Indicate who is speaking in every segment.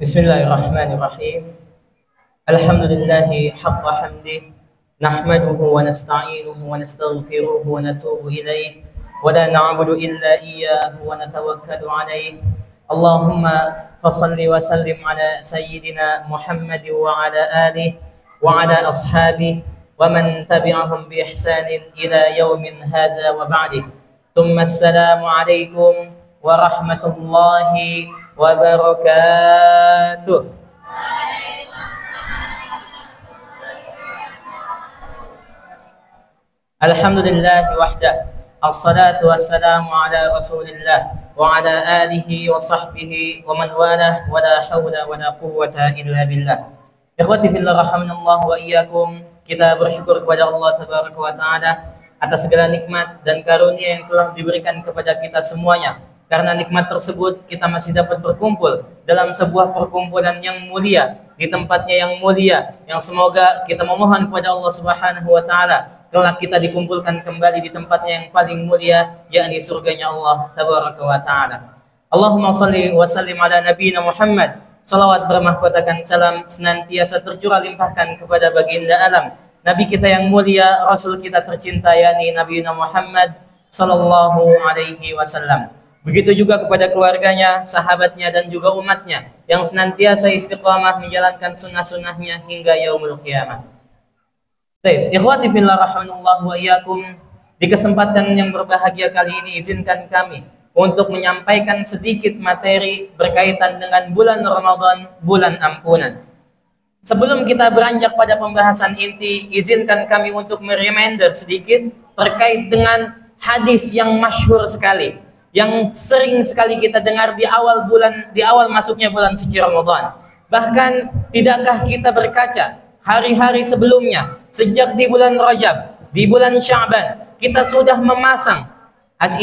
Speaker 1: Bismillahirrahmanirrahim. Alhamdulillahi haqqa hamdih. Nahmaduhu wa nasta'inuhu wa nastaghfiruhu wa natubu ilaih. Wa la na'budu illa iyyahu wa natawakkalu alaih. Allahumma fasalli wa sallim ala sayyidina Muhammad wa ala alihi wa ala ashabihi wa man tabi'ahum bi ihsanin ila yaumin hadha wa ba'dih. Thumma assalamu alaikum warahmatullahi wabarakatuh. Alhamdulillah wahdah. Assalatu wassalamu ala Rasulillah wa ala alihi wa sahbihi wa man walah wa la hawla wa la quwwata illa billah. Ikhwati fillah rahimanallahu wa iyyakum. Kita bersyukur kepada Allah tabaraka wa taala atas segala nikmat dan karunia yang telah diberikan kepada kita semuanya. Karena nikmat tersebut kita masih dapat berkumpul dalam sebuah perkumpulan yang mulia, di tempatnya yang mulia, yang semoga kita memohon kepada Allah Subhanahu wa taala kelak kita dikumpulkan kembali di tempatnya yang paling mulia, yakni surganya Allah tabaraka wa taala. Allahumma shalli wa sallim ala nabiyina Muhammad. Salawat bermahkotakan salam senantiasa tercurah limpahkan kepada baginda alam, Nabi kita yang mulia, Rasul kita tercinta, yakni Nabi Muhammad sallallahu alaihi wasallam. Begitu juga kepada keluarganya, sahabatnya, dan juga umatnya yang senantiasa istiqamah menjalankan sunnah-sunnahnya hingga yaumul qiyamah. Baik, ikhwati fillah rahimanallahu wa iyyakum. Di kesempatan yang berbahagia kali ini izinkan kami untuk menyampaikan sedikit materi berkaitan dengan bulan Ramadan, bulan ampunan. Sebelum kita beranjak pada pembahasan inti, izinkan kami untuk mereminder sedikit terkait dengan hadis yang masyhur sekali, yang sering sekali kita dengar di awal masuknya bulan suci Ramadan. Bahkan tidakkah kita berkaca hari-hari sebelumnya, sejak di bulan Rajab, di bulan Sya'ban, kita sudah memasang,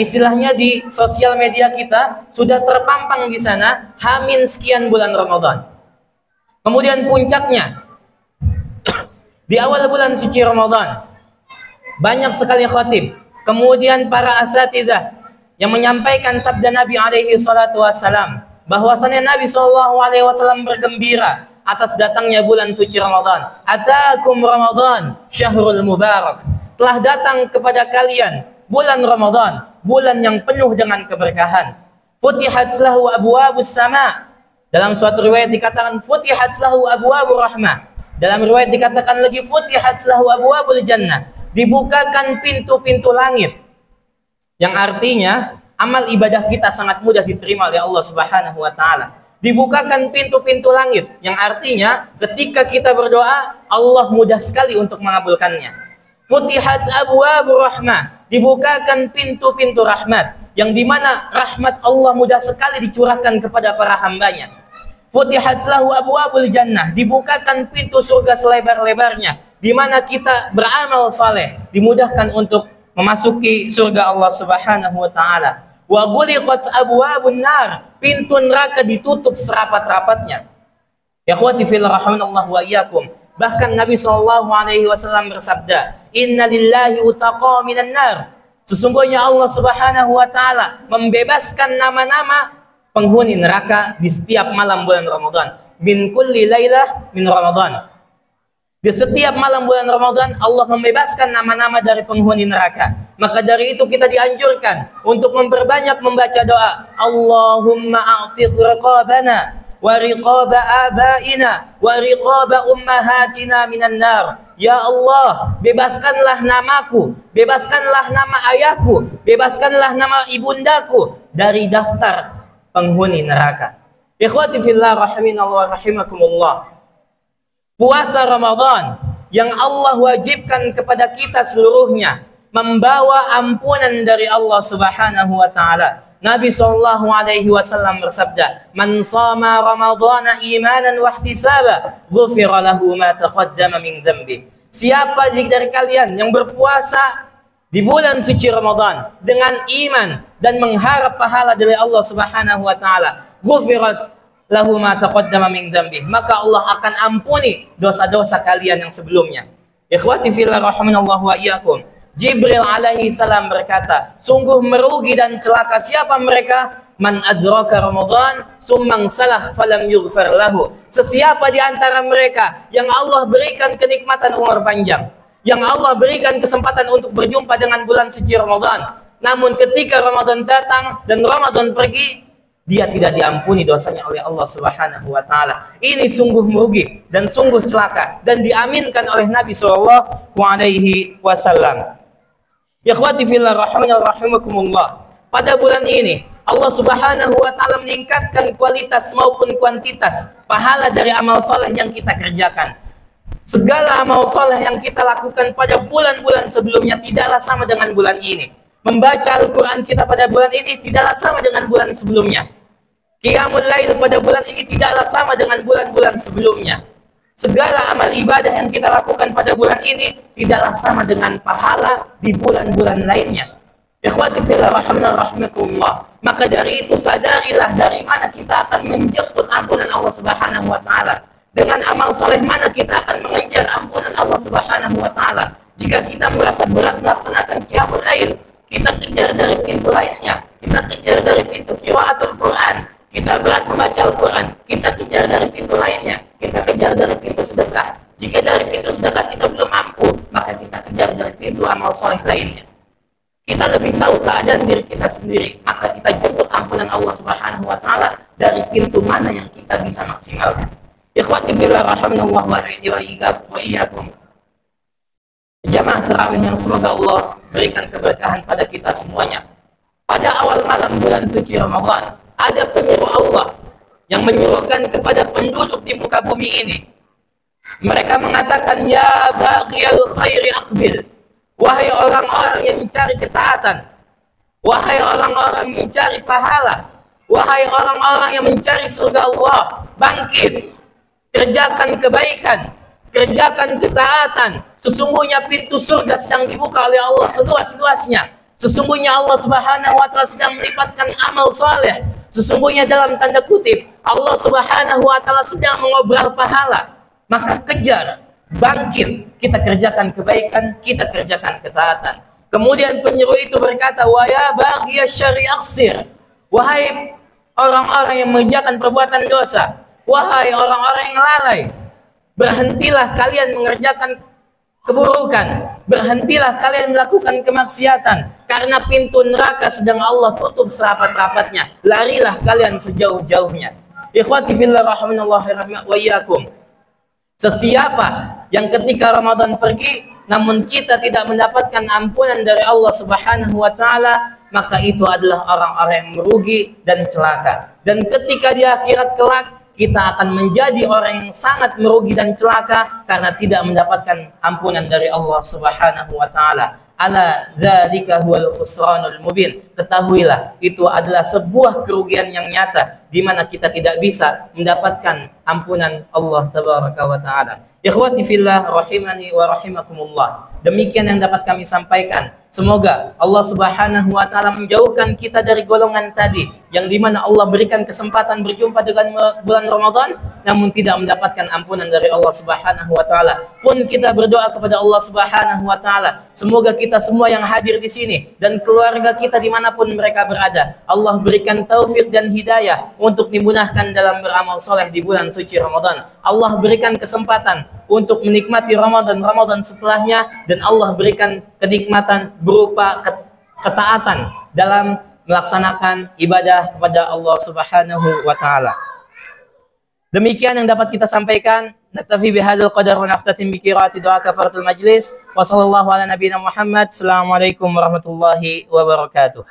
Speaker 1: istilahnya di sosial media kita sudah terpampang di sana hamin sekian bulan Ramadan. Kemudian puncaknya di awal bulan suci Ramadan banyak sekali khatib, kemudian para asatidzah yang menyampaikan sabda Nabi alaihi salatu wassalam bahwasannya Nabi sallallahu alaihi wasallam bergembira atas datangnya bulan suci Ramadan. Atakum Ramadan syahrul mubarak. Telah datang kepada kalian bulan Ramadan, bulan yang penuh dengan keberkahan. Futihat lahu abwabus sama. Dalam suatu riwayat dikatakan futihat lahu abwabur rahmah. Dalam riwayat dikatakan lagi futihat lahu abwabul jannah. Dibukakan pintu-pintu langit. Yang artinya amal ibadah kita sangat mudah diterima oleh Allah Subhanahu wa taala. Dibukakan pintu-pintu langit, yang artinya ketika kita berdoa Allah mudah sekali untuk mengabulkannya. Futihat abwabur rahmah, dibukakan pintu-pintu rahmat, yang dimana rahmat Allah mudah sekali dicurahkan kepada para hambanya. Futihat lahu abwabul jannah, dibukakan pintu surga selebar-lebarnya, dimana kita beramal saleh dimudahkan untuk memasuki surga Allah Subhanahu wa taala. Wa ghuliqat abwabun nar, pintu neraka ditutup serapat-rapatnya. Ikhwati fillah rahimanallahu wa iyyakum. Bahkan Nabi sallallahu alaihi wasallam bersabda, "Inna lillahi utaqa minan nar." Sesungguhnya Allah Subhanahu wa taala membebaskan nama-nama penghuni neraka di setiap malam bulan Ramadan. Min kulli lailah min Ramadan. Di setiap malam bulan Ramadan Allah membebaskan nama-nama dari penghuni neraka. Maka dari itu kita dianjurkan untuk memperbanyak membaca doa, Allahumma a'tiq riqabana wa riqaba abaina wa riqaba ummahatina minan nar. Ya Allah, bebaskanlah namaku, bebaskanlah nama ayahku, bebaskanlah nama ibundaku dari daftar penghuni neraka. Ikhwati fillah rahimanallahu wa rahimakumullah. Puasa Ramadan yang Allah wajibkan kepada kita seluruhnya membawa ampunan dari Allah Subhanahu wa taala. Nabi sallallahu alaihi wasallam bersabda, "Man shama Ramadhana imanan wa ihtisaba, ghufira lahu ma taqaddama min dhanbi." Siapa dari kalian yang berpuasa di bulan suci Ramadan dengan iman dan mengharap pahala dari Allah Subhanahu wa taala, ghufirat lahu ma taqaddama min dzambih, maka Allah akan ampuni dosa-dosa kalian yang sebelumnya. Ikhwati fillah rahimanallahu wa iyyakum. Jibril alaihi salam berkata, sungguh merugi dan celaka siapa mereka? man adraka Ramadan summa salah falam yughfar lahu. Sesiapa di antara mereka yang Allah berikan kenikmatan umur panjang, yang Allah berikan kesempatan untuk berjumpa dengan bulan suci Ramadan, namun ketika Ramadan datang dan Ramadan pergi, dia tidak diampuni dosanya oleh Allah Subhanahu wa taala. Ini sungguh merugi dan sungguh celaka dan diaminkan oleh Nabi sallallahu alaihi wasallam. Ikhwati fillah rahimani wa rahimakumullah. Pada bulan ini Allah Subhanahu wa taala meningkatkan kualitas maupun kuantitas pahala dari amal soleh yang kita kerjakan. Segala amal soleh yang kita lakukan pada bulan-bulan sebelumnya tidaklah sama dengan bulan ini. Membaca Al-Quran kita pada bulan ini tidaklah sama dengan bulan sebelumnya. Qiyamul Lail pada bulan ini tidaklah sama dengan bulan-bulan sebelumnya. Segala amal ibadah yang kita lakukan pada bulan ini tidaklah sama dengan pahala di bulan-bulan lainnya. Ikhwati fillah rahimakumullah. Maka dari itu sadarilah dari mana kita akan menjemput ampunan Allah Subhanahu wa taala. Dengan amal soleh mana kita akan mengejar ampunan Allah Subhanahu wa taala. Jika kita merasa berat melaksanakan Qiyamul Lail, kita kejar dari pintu lainnya. Kita kejar dari pintu qiraatul Quran. Kita berat membaca Al-Quran, kita kejar dari pintu lainnya, kita kejar dari pintu sedekah. Jika dari pintu sedekah kita belum mampu, maka kita kejar dari pintu amal soleh lainnya. Kita lebih tahu keadaan diri kita sendiri, maka kita jemput ampunan Allah Subhanahu wa taala dari pintu mana yang kita bisa maksimalkan. Ikhwati billah rahimanallah wa iyyakum. Jamaah tarawih yang semoga Allah berikan keberkahan pada kita semuanya. Pada awal malam bulan suci Ramadan, ada penyuruh Allah yang menyuruhkan kepada penduduk di muka bumi ini. Mereka mengatakan, ya baghiyal khairi aqbil. Wahai orang-orang yang mencari ketaatan, wahai orang-orang yang mencari pahala, wahai orang-orang yang mencari surga Allah, bangkit, kerjakan kebaikan, kerjakan ketaatan. Sesungguhnya pintu surga sedang dibuka oleh Allah seluas-luasnya. Sesungguhnya Allah Subhanahu wa taala sedang melipatkan amal saleh. Sesungguhnya dalam tanda kutip Allah Subhanahu wa taala sedang mengobral pahala. Maka kejar, bangkit, kita kerjakan kebaikan, kita kerjakan ketaatan. Kemudian penyuruh itu berkata, wa ya baghiyasy syarri aqsir. Wahai orang-orang yang mengerjakan perbuatan dosa, wahai orang-orang yang lalai, berhentilah kalian mengerjakan keburukan, berhentilah kalian melakukan kemaksiatan, karena pintu neraka sedang Allah tutup serapat-rapatnya. Larilah kalian sejauh-jauhnya. Ikhwati fillah rahimanallahu wa iyyakum. Sesiapa yang ketika Ramadan pergi namun kita tidak mendapatkan ampunan dari Allah Subhanahu wa taala, maka itu adalah orang-orang yang merugi dan celaka. Dan ketika di akhirat kelak kita akan menjadi orang yang sangat merugi dan celaka karena tidak mendapatkan ampunan dari Allah Subhanahu wa taala. Ala dzalika huwal khusranul mubin. Ketahuilah itu adalah sebuah kerugian yang nyata di mana kita tidak bisa mendapatkan ampunan Allah tabaraka wa taala. Ikhwati fillah rahimani wa rahimakumullah. Demikian yang dapat kami sampaikan. Semoga Allah Subhanahu wa taala menjauhkan kita dari golongan tadi yang dimana Allah berikan kesempatan berjumpa dengan bulan Ramadan namun tidak mendapatkan ampunan dari Allah Subhanahu wa taala. Pun kita berdoa kepada Allah Subhanahu wa taala, semoga kita semua yang hadir di sini dan keluarga kita dimanapun mereka berada, Allah berikan taufik dan hidayah untuk dimudahkan dalam beramal soleh di bulan suci Ramadan. Allah berikan kesempatan untuk menikmati Ramadan setelahnya, dan Allah berikan kenikmatan berupa ketaatan dalam melaksanakan ibadah kepada Allah Subhanahu wa taala. Demikian yang dapat kita sampaikan. Naktafi bihadzal qadar wa naftatim bi qiraati doa kafaratul majlis. Wa sallallahu ala nabiyyina Muhammad. Assalamualaikum warahmatullahi wabarakatuh.